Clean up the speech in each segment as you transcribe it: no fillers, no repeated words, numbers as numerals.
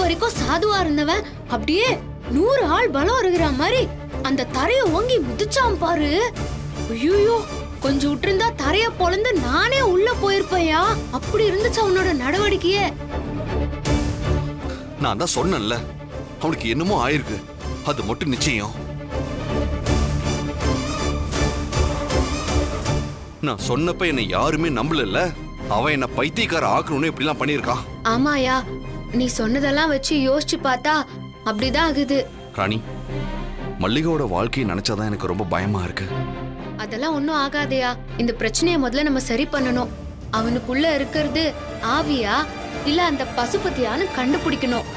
வரைக்கும் சாதுவா இருந்தவன் அப்படியே 100 ஆள் பலம் இருக்கிற மாதிரி அந்த தரைய ஓங்கி மிதிச்சான் பாரு. ஐயோ, கொஞ்சம் விட்டுருந்தா தரைய பொளந்து நானே உள்ள போயிருப்பையா. அப்படி இருந்துச்சு அவனோட நடவடிக்கையே. நான் தான் சொன்னேன்ல, அவனுக்கு என்னமோ ஆயிருக்கு, அது மட்டும் நிச்சயம். நான் சொன்னப்ப என்னை யாருமே நம்பல. அவன் என்ன பைத்தியக்கார ஆக்கணும்னு இப்படி எல்லாம் பண்ணிருக்கான். ஆமாயா, நீ சொன்னதெல்லாம் வச்சு யோசிச்சு பார்த்தா அப்படிதான் ஆகுது. ராணி, மல்லிகாவோட வாழ்க்கையை நினைச்சாதான் எனக்கு ரொம்ப பயமா இருக்கு. அதெல்லாம் ஒண்ணும் ஆகாதையா. இந்த பிரச்சனையை முதல்ல நம்ம சரி பண்ணணும். அவனுக்குள்ள இருக்கிறது ஆவியா இல்ல அந்த பசுபதியான்னு கண்டுபிடிக்கணும்.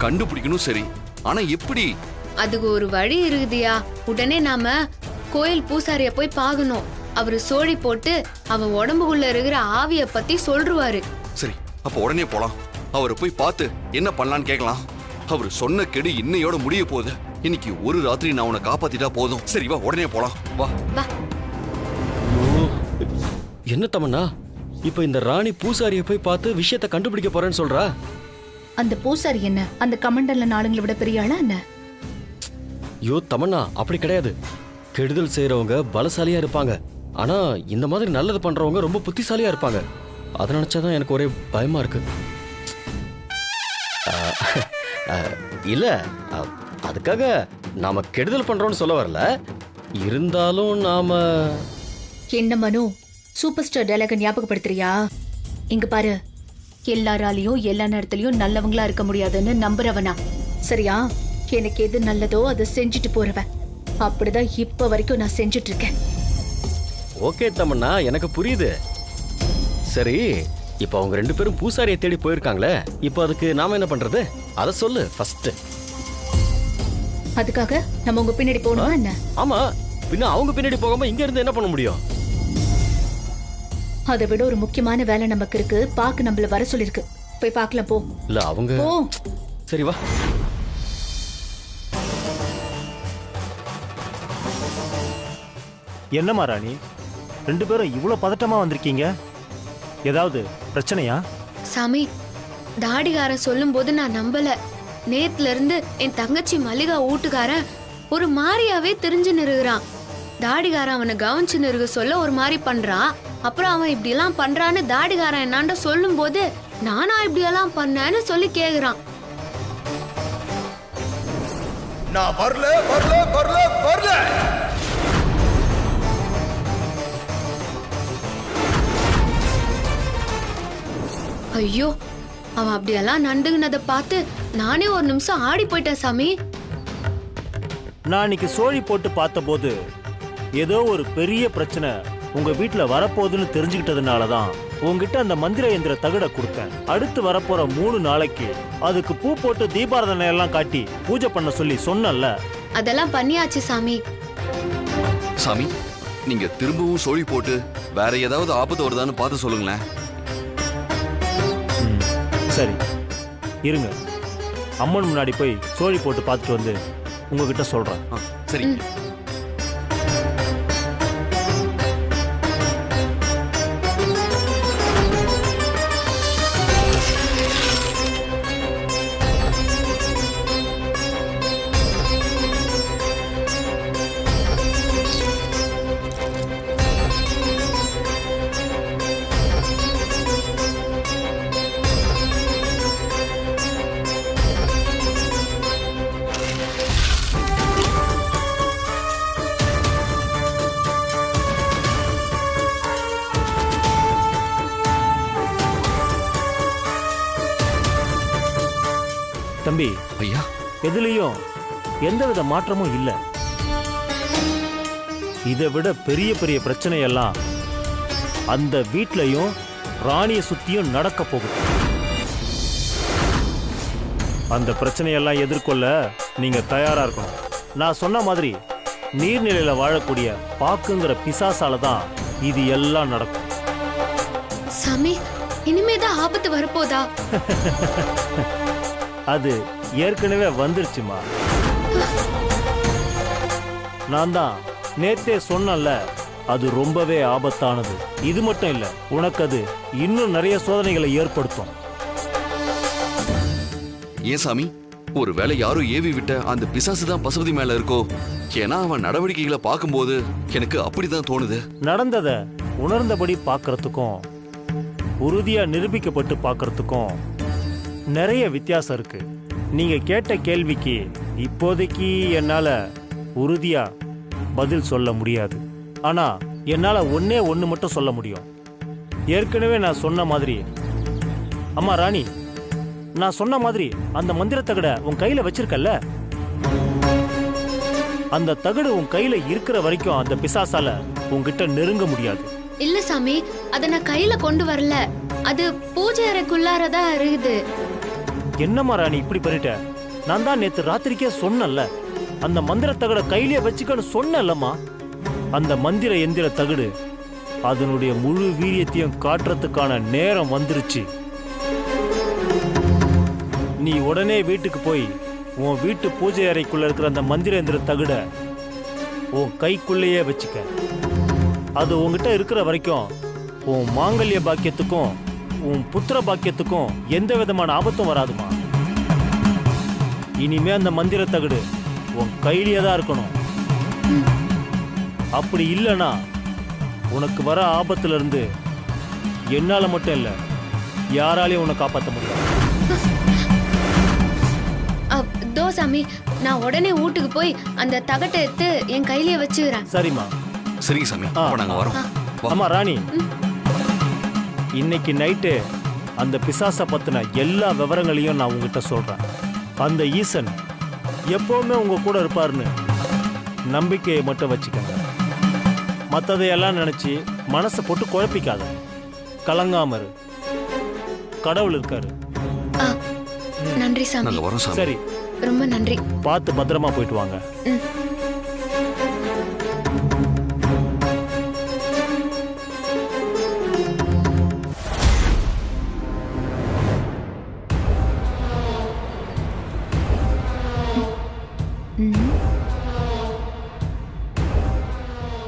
கண்டுபிடிக்கணும், சரி. ஆனா எப்படி? அதுக்கு ஒரு வழி இருக்குதியா. உடனே நாம கோயில் பூசாரிய போய் பார்க்கணும். அவரு சோழி போட்டு அவன் உடம்புக்குள்ள இருக்கிற ஆவிய பத்தி சொல்றாரு. சரி, அப்ப உடனே போலாம். அவரை போய் பார்த்து என்ன பண்ணலான்னு கேட்கலாம். அவரு சொன்ன கெடு இன்னையோட முடிய போகுது. இன்னைக்கு ஒரு ராத்திரி நான் உன்னை காப்பாத்திட்டா போதும். சரி வா, உடனே போலாம். வா வா. என்ன தமன்னா, இப்ப இந்த ராணி பூசாரிய போய் பார்த்து விஷயத்தை கண்டுபிடிக்க போறேன்னு சொல்றா? அந்த பூசாரி என்ன அந்த கமண்டல்ல நாளுங்களை விட பெரிய ஆளா என்ன? ஐயோ தமன்னா, அப்படி கிடையாது. கெடுதல் செய்யறவங்க பலசாலியா இருப்பாங்க. ஆனா இந்த மாதிரி நல்லது பண்றவங்க ரொம்ப புத்திசாலியா இருப்பாங்க. அதை நினைச்சாதான் எனக்கு ஒரே பயமா இருக்கு. இல்ல, அதுக்காக நாம கெடுதல் பண்றோம்னு சொல்ல வரல. இருந்தாலும் நாம என்ன மனு, சூப்பர் ஸ்டார் டயலாக ஞாபகப்படுத்துறியா? இங்க பாரு, எல்லாராலையும் எல்லா நேரத்திலயும் நல்லவங்களா இருக்க முடியாதுன்னு நம்புறவனா? சரியா? எனக்கு எது நல்லதோ அதை செஞ்சுட்டு போறவன். அப்படிதான் இப்ப வரைக்கும் நான் செஞ்சுட்டு இருக்கேன். ஓகே தமன்னா, எனக்கு புரியுது. சரி, இப்ப அவங்க 2 பேரும் பூசாரியை தேடி போயிருக்காங்களே, இப்ப அதுக்கு நாம என்ன பண்றது? அத சொல்லு ஃபர்ஸ்ட். அதுக்காக நம்ம உங்க பின்னாடி போகணுமா என்ன? ஆமா, பின்ன அவங்க பின்னாடி போகாம இங்க இருந்து என்ன பண்ண முடியும்? அதை விட ஒரு முக்கியமான வேலை நமக்கு இருக்கு. பாக்கு நம்மள வர சொல்லிருக்கு. போய் பார்க்கலாம் போ. இல்ல அவங்க. சரி வா. என்னம்மா ராணி, 2 பேரும் இவ்வளவு பதட்டமா வந்திருக்கீங்க? ஏதாவது பிரச்சனையா? சாமி, தாடிகாரன் சொல்லும் போது நான் நம்பல. நேத்துல இருந்து என் தங்கச்சி மல்லிகா வீட்டுக்காரன் ஒரு மாதிரியாவே தெரிஞ்சு நிறுகிறான். தாடிகாரன் அவனை கவனிச்சு நிறுக சொல்ல ஒரு மாதிரி பண்றான். அப்புறம் அவன் இப்படி எல்லாம் பண்றான்னு தாடிகாரன் என்னாண்ட சொல்லும் போது நானா இப்படி எல்லாம் பண்ணேன்னு சொல்லி கேக்குறான். நான் வரல வரல வரல வரல. ஐயோ, அவன் அப்படியெல்லாம் நண்டுகினதை பார்த்து நானே ஒரு நிமிஷம் ஆடி போயிட்டேன் சாமி. நான் இன்னைக்கு சோழி போட்டு பார்த்தபோது ஏதோ ஒரு பெரிய பிரச்சனை உங்க வீட்டுல வரப்போகுதுன்னு தெரிஞ்சுக்கிட்டதுனாலதான் உங்ககிட்ட அந்த மந்திர எந்திர தகடை கொடுத்தேன். அடுத்து வரப்போற 3 நாளைக்கு அதுக்கு பூ போட்டு தீபாராதனை எல்லாம் காட்டி பூஜை பண்ண சொல்லி சொன்னல. அதெல்லாம் பண்ணியாச்சு சாமி. சாமி, நீங்க திரும்பவும் சோழி போட்டு வேற ஏதாவது ஆபத்து வருதான்னு பார்த்து சொல்லுங்களேன். சரி இருங்க, அம்மன் முன்னாடி போய் சோழி போட்டு பார்த்துட்டு வந்து உங்ககிட்ட சொல்றேன். சரி. தம்பி, ஐயா, எதுலயும் எந்தவித மாற்றமும் இல்ல. இதை விட பெரிய பெரிய பிரச்சனை எல்லாம் அந்த வீட்லயும் ராணிய சுத்தியும் நடக்க போகுது. அந்த பிரச்சனையெல்லாம் எதிர்கொள்ள நீங்க தயாரா இருக்கணும். நான் சொன்ன மாதிரி நீர்நிலையில வாழக்கூடிய பாக்குங்கிற பிசாசால தான் இது எல்லாம் நடக்கும். சாமி, இனிமேதான் ஆபத்து வரப்போதா? அது ஏற்கனவே வந்துருச்சுமா. நான் தான் நேத்தே சொன்னல, அது ரொம்பவே ஆபத்தானது. இது மட்டும் இல்ல, உனக்கு அது இன்னும் நிறைய சோதனைகளை ஏற்படுத்தும். ஏன் சாமி, ஒருவேளை யாரோ ஏவி விட்ட அந்த பிசாசு தான் பசுபதி மேல இருக்கோ? ஏன்னா அவன் நடவடிக்கைகளை பார்க்கும்போது எனக்கு அப்படிதான் தோணுது. நடந்ததை உணர்ந்தபடி பார்க்கறதுக்கும் உறுதியா நிரூபிக்கப்பட்டு பார்க்கறதுக்கும் நிறைய வித்தியாசம் இருக்கு. நீங்க கேட்ட கேள்விக்கு இப்போதைக்கு என்னால உறுதியா பதில் சொல்ல முடியாது. ஆனா என்னால ஒண்ணு மட்டும் சொல்ல முடியும். ஏற்கனவே நான் சொன்ன மாதிரி, அம்மா ராணி, நான் சொன்ன மாதிரி அந்த மந்திர தகட உன் கையில வச்சிருக்கல்ல, அந்த தகடு உன் கையில இருக்கிற வரைக்கும் அந்த பிசாசால உன்கிட்ட நெருங்க முடியாது. இல்ல சாமி, அத நான் கையில கொண்டு வரல. அது பூஜை அறைக்குள்ளாரதான் இருக்குது. என்னம்மா ராணி இப்படி பண்ணிட்ட? நான் தான் நேத்து ராத்திரிக்கே சொன்னல, அந்த மந்திர தகட கையிலே வச்சுக்கன்னு சொன்னல்லம்மா. அந்த மந்திர எந்திர தகடு அதனுடைய முழு வீரியத்தையும் காட்டுறதுக்கான நேரம் வந்துருச்சு. நீ உடனே வீட்டுக்கு போய் உன் வீட்டு பூஜை அறைக்குள்ள இருக்கிற அந்த மந்திர எந்திர தகட உன் கைக்குள்ளேயே வச்சுக்க. அது உன்கிட்ட இருக்கிற வரைக்கும் உன் மாங்கல்ய பாக்கியத்துக்கும் உன் புத்திர பாக்கியத்துக்கும் எந்த விதமான ஆபத்தும் வராதுமா. இனிமே அந்த மந்திர தகடு உன் கையிலேயே தான் இருக்கணும். அப்படி இல்லைன்னா உனக்கு வர ஆபத்துல இருந்து என்னால மட்டும் இல்ல, யாராலையும் உன்னை காப்பாற்ற முடியாது. தோ சாமி, நான் உடனே வீட்டுக்கு போய் அந்த தகட்டை எடுத்து என் கையிலேயே வச்சுக்கிறேன். சரிம்மா. சரிங்க சாமி, அப்ப நாங்க வரோம். வா. அம்மா ராணி, இன்னைக்கு நைட்டு அந்த பிசாசை பத்தின எல்லா விவரங்களையும் நான் உங்ககிட்ட சொல்றேன். அந்த ஈசன் எப்பவுமே உங்க கூட இருப்பாருன்னு நம்பிக்கையை மட்டும் வச்சுக்கங்க. மற்றதையெல்லாம் நினைச்சு மனசை போட்டு குழப்பிக்காத. கலங்காம இரு. கடவுள் இருக்காரு. நன்றி சாமி. நாங்க வரோம் சாமி. சரி, ரொம்ப நன்றி. பார்த்து பத்திரமா போயிட்டு வாங்க. ம்.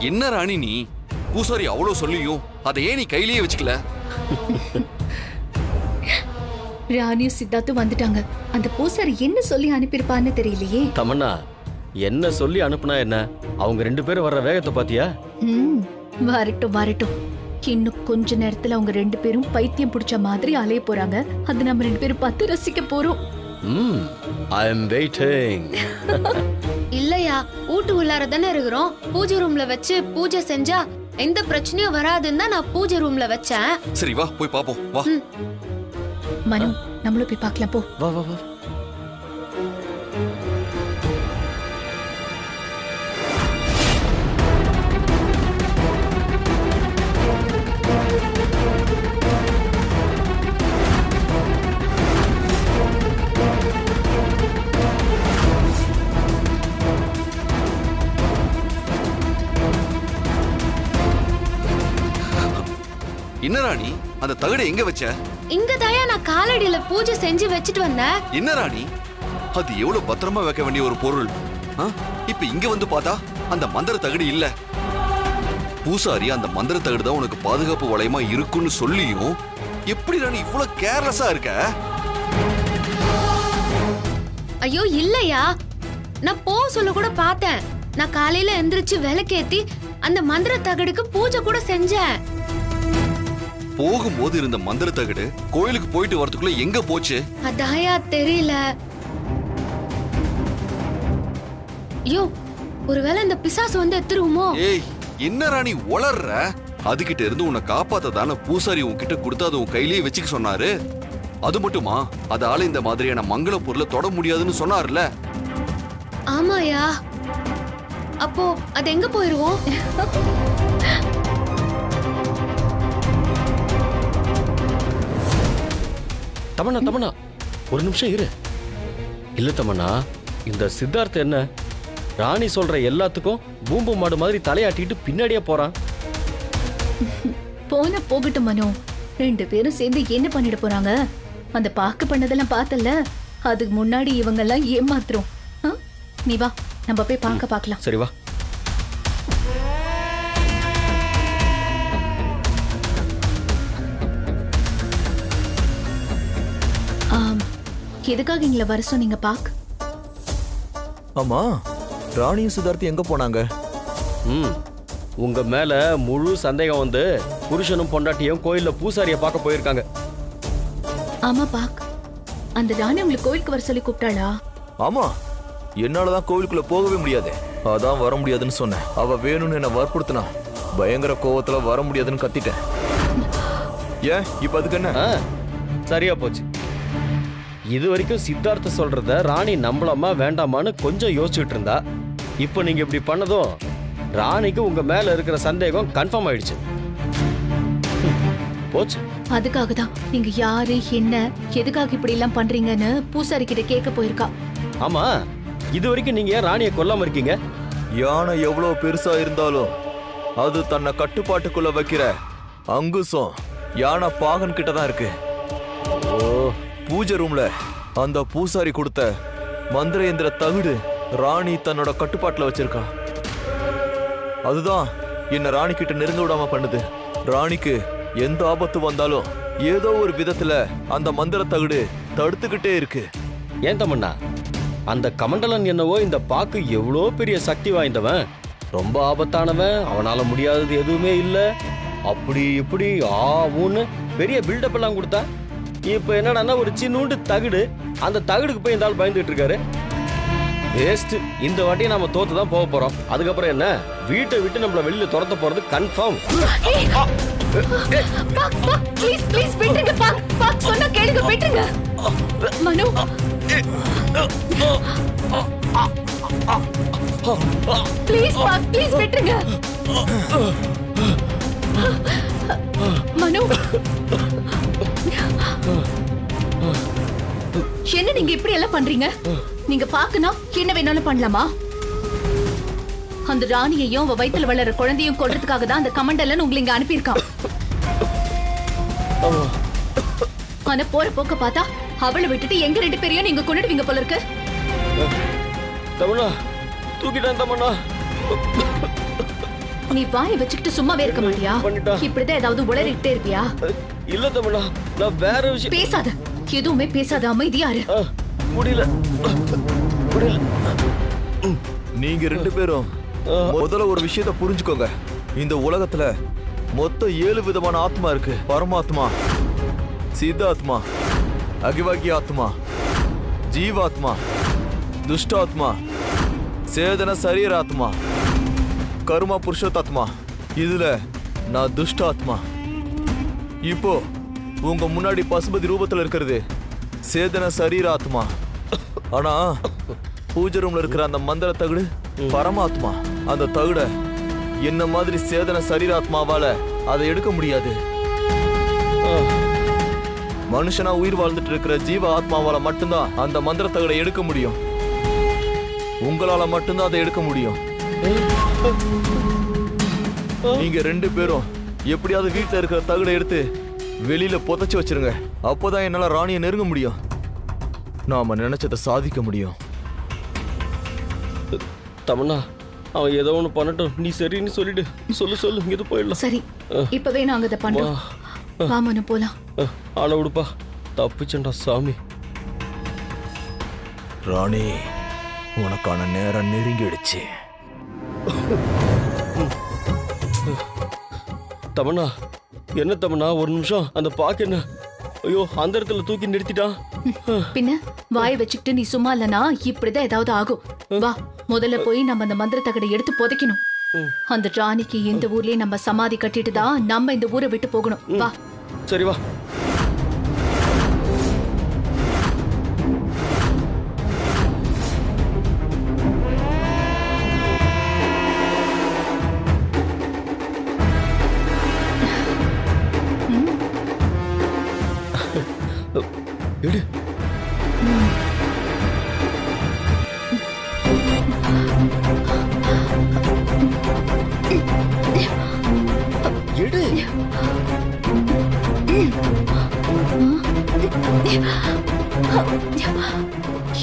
என்ன ராணி நீ, பூசாரி அவ்வளவு சொல்லியும் அதை ஏன் நீ கையிலேயே வச்சுக்கல? ராணியும் சித்தார்த்தும் வந்துட்டாங்க. அந்த பூசாரி என்ன சொல்லி அனுப்பியிருப்பான்னு தெரியலையே. தமன்னா, என்ன சொல்லி அனுப்புனா என்ன? அவங்க 2 பேரும் வர்ற வேகத்தை பாத்தியா? வரட்டும் வரட்டும். இன்னும் கொஞ்ச நேரத்துல அவங்க 2 பேரும் பைத்தியம் பிடிச்ச மாதிரி அலைய போறாங்க. அது நம்ம 2 பேரும் பார்த்து ரசிக்க போறோம். ஐ அம் வெயிட்டிங். இல்லையா, வீட்டு உள்ளார தானே இருக்கிறோம். பூஜை ரூம்ல வச்சு பூஜை செஞ்சா எந்த பிரச்சனையும் வராதுன்னு தான் நான் பூஜை ரூம்ல வச்சேன். சரி வா, போய் பாப்போம். வா. மனு, நம்மளும் போய் பார்க்கலாம் போ. வா வா வா. என்ன ராணி, அந்த தகடை எங்க வச்ச? இங்க தாயா நான் காலடியில பூஜை செஞ்சு வச்சுட்டு வந்தேன். என்ன ராணி, அது எவ்வளவு பத்திரமா வைக்க வேண்டிய ஒரு பொருள். இப்ப இங்க வந்து பார்த்தா அந்த மந்திர தகடு இல்ல. பூசாரி அந்த மந்திர தகடு தான் உனக்கு பாதுகாப்பு வளையமா இருக்குன்னு சொல்லியும் எப்படி ராணி இவ்வளவு கேர்லெஸ்ஸா இருக்க? ஐயோ இல்லையா, நான் போ சொல்ல கூட பார்த்தேன். நான் காலையில எந்திரிச்சு விளக்கேத்தி அந்த மந்திர தகடுக்கு பூஜை கூட செஞ்சேன். போகும்போது இருந்த மந்திர தகடு கோயிலுக்கு போயிட்டு வரதுக்குள்ள எங்க போச்சு? அதாயா தெரியல. ஐயோ, ஒருவேளை இந்த பிசாசு வந்து எடுத்துருவோமோ? ஏய், என்ன ராணி உளர்ற? அதுகிட்ட இருந்து உன்னை காப்பாத்ததான பூசாரி உன்கிட்ட கொடுத்து அதை உன் கையிலேயே வச்சுக்க சொன்னாரு. அது மட்டுமா, அதால இந்த மாதிரியான மங்கள பொருளை தொட முடியாதுன்னு சொன்னார்ல. ஆமாயா, அப்போ அது எங்க போயிருவோம்? தமன்னா தமன்னா, ஒரு நிமிஷம் இரு. இல்ல தமன்னா, இந்த சித்தார்த்த என்ன ராணி சொல்ற எல்லாத்துக்கும் பூம்பு மாடு மாதிரி தலையாட்டிட்டு பின்னாடியே போறான். போன போகட்டும் மனோ. 2 பேரும் சேர்ந்து என்ன பண்ணிட போறாங்க? அந்த பாக்கு பண்ணதெல்லாம் பார்த்தல, அதுக்கு முன்னாடி இவங்க எல்லாம் ஏமாத்துறோம். நீ வா, நம்ம போய் பார்க்கலாம். சரி வா. எதுக்காக எங்களை வர சொன்னீங்க பாக்? ஆமா, ராணியும் சித்தார்த்தி எங்க போனாங்க? ம் உங்க மேல முழு சந்தேகம் வந்து புருஷனும் பொண்டாட்டியும் கோயில்ல பூசாரிய பார்க்க போயிருக்காங்க. ஆமா பாக், அந்த ராணி உங்களுக்கு கோயிலுக்கு வர சொல்லி கூப்பிட்டாளா? ஆமா, என்னாலதான் கோவிலுக்குள்ள போகவே முடியாது. அதான் வர முடியாதுன்னு சொன்னேன். அவ வேணும்னு என்ன வற்புறுத்தினா பயங்கர கோவத்துல வர முடியாதுன்னு கத்திட்டேன். ஏன் இப்ப அதுக்கு என்ன? சரியா போச்சு. இது வரைக்கும் சித்தார்த்த சொல்றத ராணி நம்பலாமா வேண்டாமான்னு கொஞ்சம் யோசிச்சுட்டு இருந்தா, இப்போ நீங்க இப்படி பண்ணதும் ராணிக்கு உங்க மேல இருக்கிற சந்தேகம் கன்ஃபார்ம் ஆயிடுச்சு. போச்சு. அதுக்காக தான் நீங்க யாரு, என்ன, எதுக்காக இப்படி எல்லாம் பண்றீங்கன்னு பூசாரி கிட்ட கேட்க போயிருக்கா. ஆமா, இது வரைக்கும் நீங்க ஏன் ராணியை கொல்லாம இருக்கீங்க? யானை எவ்வளவு பெருசா இருந்தாலும் அது தன்னை கட்டுப்பாட்டுக்குள்ள வைக்கிற அங்குசம் யானை பாகன் கிட்ட தான் இருக்கு. பூஜை ரூம்ல அந்த பூசாரி கொடுத்த மந்திர எந்திர தகுடு ராணி தன்னோட கட்டுப்பாட்டுல வச்சிருக்கா. அதுதான் என்ன ராணி கிட்ட நெருங்க விடாம பண்ணுது. ராணிக்கு எந்த ஆபத்து வந்தாலும் ஏதோ ஒரு விதத்துல அந்த மந்திர தகுடு தடுத்துக்கிட்டே இருக்கு. ஏன் தமன்னா, அந்த கமண்டலன் என்னவோ இந்த பாக்கு எவ்வளோ பெரிய சக்தி வாய்ந்தவன், ரொம்ப ஆபத்தானவன், அவனால முடியாதது எதுவுமே இல்லை, அப்படி இப்படி ஆவுன்னு பெரிய பில்டப் எல்லாம் கொடுத்தா. இப்போ என்னடான்னா ஒரு சின்னூண்டு தகுடு, அந்த தகுடுக்கு போய் இந்த ஆள் பயந்துட்டு இருக்காரு. வேஸ்ட். இந்த வாட்டியை நாம தோத்து தான் போக போறோம். அதுக்கப்புறம் என்ன, வீட்டை விட்டு நம்மள வெளியில துரத்த போறது கன்ஃபார்ம். ப்ளீஸ் ப்ளீஸ் விட்டுங்க பாக். பாக் சொன்னா கேளுங்க, விட்டுங்க. மனு, ப்ளீஸ் பாக், ப்ளீஸ் விட்டுங்க. மனு, என்ன நீங்க இப்படி எல்லாம் பண்றீங்க? நீங்க பாக்கணும் என்ன வேணாலும் பண்ணலாமா? அந்த ராணியையும் அவ வயித்துல வளர குழந்தையும் கொல்றதுக்காக தான் அந்த கமண்டலன் உங்களை இங்க அனுப்பியிருக்கான். ஆனா போற போக்க பார்த்தா அவளை விட்டுட்டு எங்க 2 பேரையும் நீங்க கொண்டுடுவீங்க போல இருக்கு. தமன்னா தூக்கிட்டான். தமன்னா நீ வாயை வச்சுக்கிட்டு சும்மாவே இருக்க மாட்டியா? இப்படிதான் ஏதாவது உளறிட்டே இருப்பியா? இல்ல தமன்னா, நான் வேற விஷயம். பேசாத, எதுவுமே பேசாத, அமைதியா இரு. முடியல முடியல. நீங்க 2 பேரும் முதல்ல ஒரு விஷயத்தை புரிஞ்சுக்கோங்க. இந்த உலகத்துல மொத்தம் 7 விதமான ஆத்மா இருக்கு. பரமாத்மா, சித்தாத்மா, அகிவாகி ஆத்மா, ஜீவாத்மா, துஷ்டாத்மா, சேதன சரீராத்மா, கர்ம புருஷோத்தாத்மா. இதுல நான் துஷ்டாத்மா. இப்போ உங்க முன்னாடி பசுபதி ரூபத்துல இருக்கிறது சேதன சரீராத்மா. ஆனா பூஜை ரூம்ல இருக்கிற அந்த மந்திர தகுடு பரமாத்மா. அந்த தகுட என்ன மாதிரி சேதன சரீராத்மாவால அதை எடுக்க முடியாது. மனுஷனா உயிர் வாழ்ந்துட்டு இருக்கிற ஜீவ ஆத்மாவால மட்டும்தான் அந்த மந்திர தகுடை எடுக்க முடியும். உங்களால மட்டும்தான் அதை எடுக்க முடியும். நீங்க 2 பேரும் எப்படியாவது வீட்டுல இருக்கிற தகுடை எடுத்து வெளியில புதைச்சு வச்சிருங்க. அப்போதான் என்னால ராணியை நெருங்க முடியும். நாம நினைச்சதை சாதிக்க முடியும். தமன்னா, அவன் ஏதோ ஒன்று பண்ணட்டும், நீ சரின்னு சொல்லிடு. சொல்லு இங்க போயிடலாம். சரி, இப்பவே நாங்க இதை பண்றோம். வா மனு, போலாம். ஆள விடுப்பா, தப்பிச்சண்டா சாமி. ராணி, உனக்கான நேரம் நெருங்கிடுச்சு. தமன்னா, என்ன தமன்னா, ஒரு நிமிஷம். அந்த பாக்கு என்ன? ஐயோ, அந்த இடத்துல தூக்கி நிறுத்திட்டான். பின்ன வாயை வச்சுக்கிட்டு நீ சும்மா இல்லனா இப்படிதான் ஏதாவது ஆகும். வா, முதல்ல போய் நம்ம அந்த மந்திர தகடை எடுத்து புதைக்கணும். அந்த ராணிக்கு இந்த ஊர்லயே நம்ம சமாதி கட்டிட்டு தான் நம்ம இந்த ஊரை விட்டு போகணும். வா. சரி வா. எடு. எடு.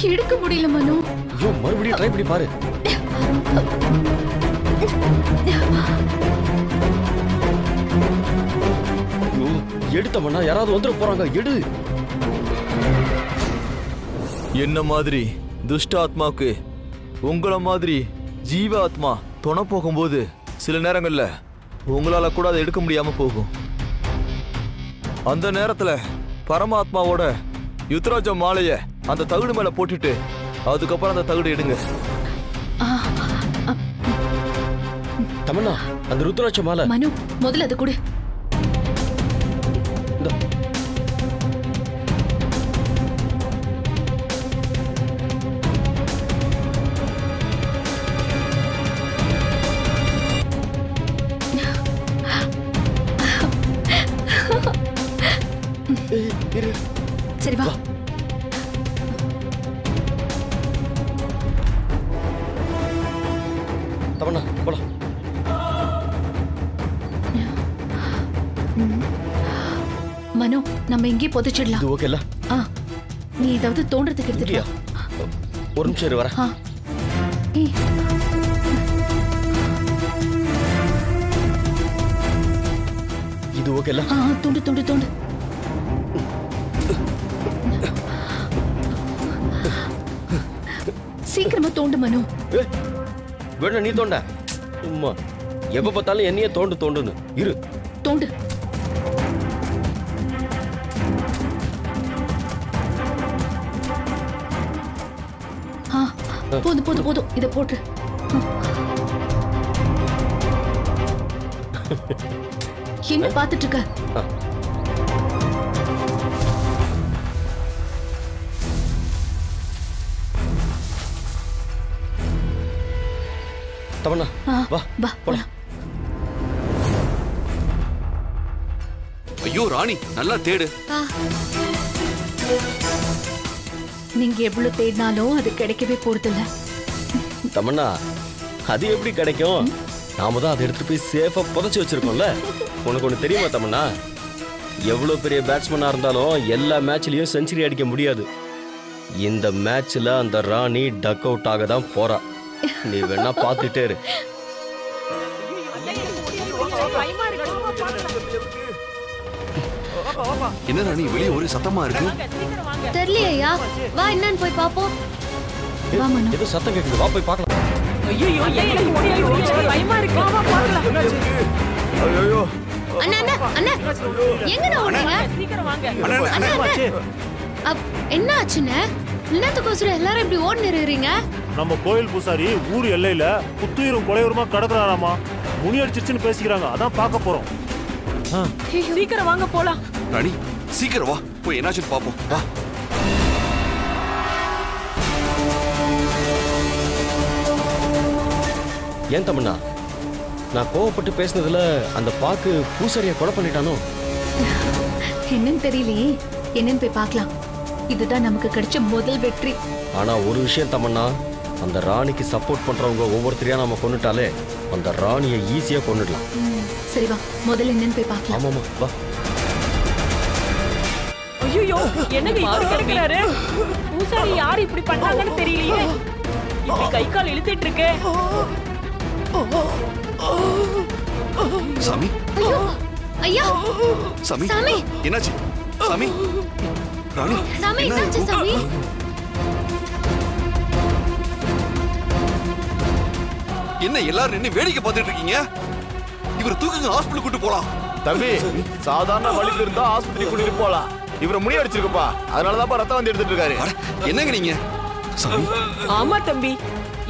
எடுக்க முடியல மனு. ஐயோ, மறுபடியும் ட்ரை பண்ணி பாரு. ஐயோ, எடுத்தமன்னா யாராவது வந்துட போறாங்க. எடு. என்ன மாதிரி துஷ்ட ஆத்மாவுக்கு உங்களை மாதிரி ஜீவ ஆத்மா துணை போகும்போது சில நேரங்கள்ல உங்களால கூட அதை எடுக்க முடியாம போகும். அந்த நேரத்துல பரமாத்மாவோட யுத்ராஜ மாலைய அந்த தகுடு மேல போட்டுட்டு அதுக்கப்புறம் அந்த தகுடு எடுங்க. தமன்னா, அந்த ருத்ராட்ச மாலை. மனு, முதல்ல அது கொடு. இந்தா. சரி வா. தமன்னா, போலாம். மனு, நம்ம இங்கே புதைச்சிடலாம். இது ஓகேல? ஆ, நீ ஏதாவது தோன்றதுக்கு எடுத்துட்டியா? ஒரு நிமிஷம் இரு, வரேன். ஆ. ஏய், இது ஓகேல? ஆ, தோண்டு தோண்டு தோண்டு. சீக்கிரமா தோண்டு மனு. வேணா நீ தோண்ட. சும்மா எப்ப பார்த்தாலும் என்னையே தோண்டுன்னு இரு. தோண்டு. ஆ, போதும் போதும் போதும், இதை போட்டு. என்ன பார்த்துட்டு இருக்க? தமன்னா, ஆ, வா வா போலாம். ஐயோ ராணி, நல்லா தேடு. ஆ, நீங்க எவ்வளவு தேடினாலும் அது கிடைக்கவே போறதில்ல. தமன்னா, அது எப்படி கிடைக்கும்? நாம தான் அதை எடுத்துட்டு போய் சேஃபா புதைச்சு வச்சிருக்கோம்ல. உனக்கு ஒண்ணு தெரியுமா தமன்னா? எவ்வளவு பெரிய பேட்ஸ்மேனா இருந்தாலும் எல்லா மேட்ச்லயும் செஞ்சுரி அடிக்க முடியாது. இந்த மேட்ச்ல அந்த ராணி டக் அவுட் ஆக தான் போறா. நீ வேணா பார்த்துட்டே இரு. என்ன ராணி, வெளியே ஒரே சத்தமா இருக்கு. தெரியலையா? வா, என்னன்னு போய் பாப்போம். வா மனு. ஏதோ சத்தம் கேட்குது, வா போய் பார்க்கலாம். ஐயோ, அண்ணா அண்ணா அண்ணா, எங்கடா ஓடுறீங்க? அண்ணா, அண்ணா. என்ன ஆச்சுண்ணே? என்னத்துக்கோசரம் எல்லாரும் இப்படி ஓடி நிறுறீங்க? நம்ம கோயில் பூசாரி ஊர் எல்லையில புத்துயிரும் கொலையுரமா கடக்குறாராமா. முனி அடிச்சிருச்சுன்னு பேசிக்கிறாங்க. அதான் பார்க்க போறோம். சீக்கிரம் வாங்க போலாம். ராணி, சீக்கிரம் வா, போய் என்னாச்சுன்னு பாப்போம். வா. ஏன் தமன்னா, நான் கோவப்பட்டு பேசினதுல அந்த பாக்கு பூசாரியை கொலை பண்ணிட்டானோ? என்னன்னு தெரியலையே. என்னன்னு போய் பார்க்கலாம். இதுதான் நமக்கு கிடைச்ச முதல் வெற்றி. ஆனா ஒரு விஷயம் தமன்னா, அந்த ராணிக்கு சப்போர்ட் பண்றவங்க ஒவ்வொருத்தரையா நம்ம கொன்னுட்டாலே அந்த ராணியை ஈஸியா கொன்னுடலாம். சரி வா, முதல்ல என்னன்னு போய் பார்க்கலாம். ஆமாமா, வா. ஐயோ, என்னங்க இப்படி கிடக்குறாரு? பூசாரி யார் இப்படி பண்ணாங்கன்னு தெரியலையே. இப்படி கை கால் இழுத்துட்டு இருக்கு. சாமி, ஐயோ, ஐயா, சாமி, சாமி. என்னாச்சு? சாமி, ராணி, சாமி, என்ன என்னாச்சு இருக்கு? சாமி? என்ன எல்லாரும் நின்னு வேடிக்கை பார்த்துட்டு இருக்கீங்க? இவர் தூக்குங்க, ஹாஸ்பிடல் கூட்டு போலாம். தம்பி, சாதாரண வலிக்கு இருந்தா ஆஸ்பத்திரி கூட்டிட்டு போலாம். இவரை முனி அடிச்சிருக்குப்பா, அதனாலதான் ரத்தம் வந்து எடுத்துட்டு இருக்காரு. அட, என்னங்க நீங்க? சாமி, ஆமா தம்பி,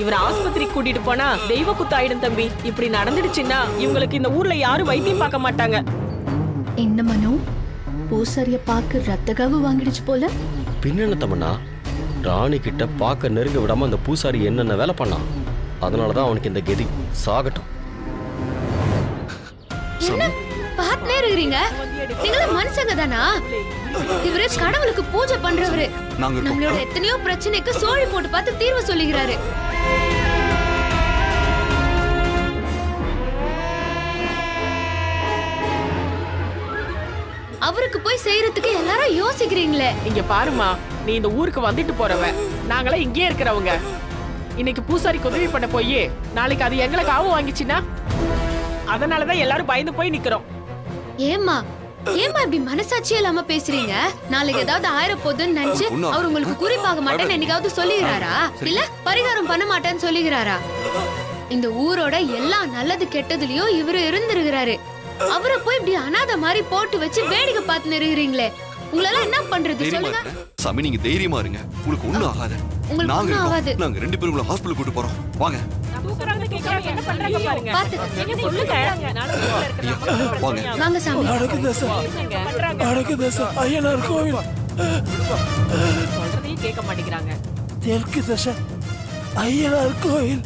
இவர் ஆஸ்பத்திரிக்கு கூட்டிட்டு போனா தெய்வ குத்தாயிடும் தம்பி. இப்படி நடந்துடுச்சுன்னா இவங்களுக்கு இந்த ஊர்ல யாரும் வைத்தியம் பார்க்க மாட்டாங்க. என்ன மனு, பூசாரிய பாக்கு ரத்தகாவு வாங்கிடுச்சு போல. பின்னென்ன தமன்னா, ராணி கிட்ட பார்க்க நெருங்க விடாம அந்த பூசாரி என்னென்ன வேலை பண்ணான். அதனாலதான் அவனுக்கு இந்த கதி. சாகட்டும். என்ன பார்த்துனே இருக்கிறீங்க? நீங்களும் மனுஷங்க தானா? இவரு கடவுளுக்கு பூஜை பண்றவரு. நாங்க இருக்கோம். நம்மளோட எத்தனையோ பிரச்சனைக்கு சோழி போட்டு பார்த்து தீர்வு சொல்லுகிறாரு. அவருக்கு போய் செய்யறதுக்கு எல்லாரும் யோசிக்கிறீங்களே. இங்க பாருமா, நீ இந்த ஊருக்கு வந்துட்டு போறவ, நாங்களே இங்கே இருக்கிறவங்க. இன்னைக்கு பூசாரிக்கு உதவி பண்ண போய் நாளைக்கு அது எங்களை காவு வாங்கிச்சுன்னா அதனாலதான் எல்லாரும் பயந்து போய் நிக்கிறோம். ஏம்மா, ஏமா இப்படி மனசாட்சியே இல்லாம பேசுறீங்க? நாளைக்கு ஏதாவது ஆயிரப்போதுன்னு நினைச்சு அவர் உங்களுக்கு குறிப்பாக மாட்டேன்னு என்னைக்காவது சொல்லிக்கிறாரா? இல்ல பரிகாரம் பண்ண மாட்டேன்னு சொல்லிக்கிறாரா? இந்த ஊரோட எல்லா நல்லது கெட்டதுலயும் இவரு இருந்திருக்கிறாரு. அவரை போய் இப்படி அனாதை மாதிரி போட்டு வச்சு வேடிக்கை பார்த்து இருக்கிறீங்களே, உங்களால என்ன பண்றது தைரியமா சொல்லுங்க. இருங்க. சாமி நீங்க தைரியமா இருங்க, உங்களுக்கு ஒண்ணும் ஆகாது. உங்களுக்கு நாங்க ஒண்ணும் இருக்கோம். ஆகாது. நாங்க 2 பேரும் உங்களை ஹாஸ்பிடல் கூட்டு போறோம். வாங்க தூக்குறாங்க, கேக்குறாங்க, என்ன பண்றாங்க பாருங்க. பாத்து. என்ன சொல்லுங்க. நானும் வீட்ல இருக்கிற வாங்க. வாங்க சாமி. அடக்கு தசை ஐயனார் கோவில் சொல்றதையும் கேட்க மாட்டேங்கிறாங்க. தெற்கு தசை ஐயனார் கோவில்.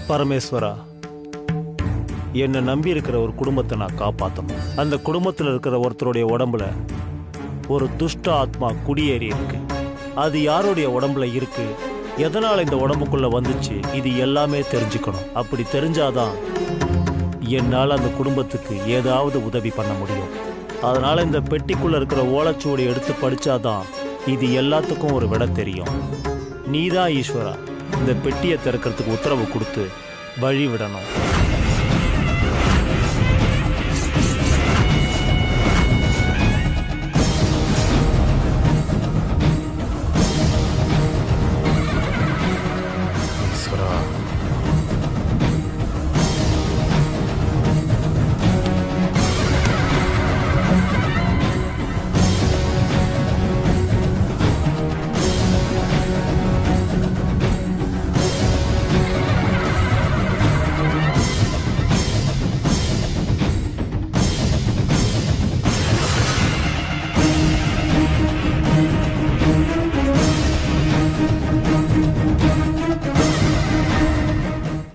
பரமேஸ்வரா, என்னை நம்பி இருக்கிற ஒரு குடும்பத்தை நான் காப்பாற்றணும். அந்த குடும்பத்தில் இருக்கிற ஒருத்தருடைய உடம்புல ஒரு துஷ்ட ஆத்மா குடியேறி இருக்கு. அது யாருடைய உடம்புல இருக்கு, எதனால் இந்த உடம்புக்குள்ள வந்துச்சு, இது எல்லாமே தெரிஞ்சுக்கணும். அப்படி தெரிஞ்சாதான் என்னால் அந்த குடும்பத்துக்கு ஏதாவது உதவி பண்ண முடியும். அதனால இந்த பெட்டிக்குள்ள இருக்கிற ஓலைச்சுவடி எடுத்து படிச்சாதான் இது எல்லாத்துக்கும் ஒரு விட தெரியும். நீதான் ஈஸ்வரா இந்த பெட்டியை திறக்கிறதுக்கு உத்தரவு கொடுத்து வழி விடணும்.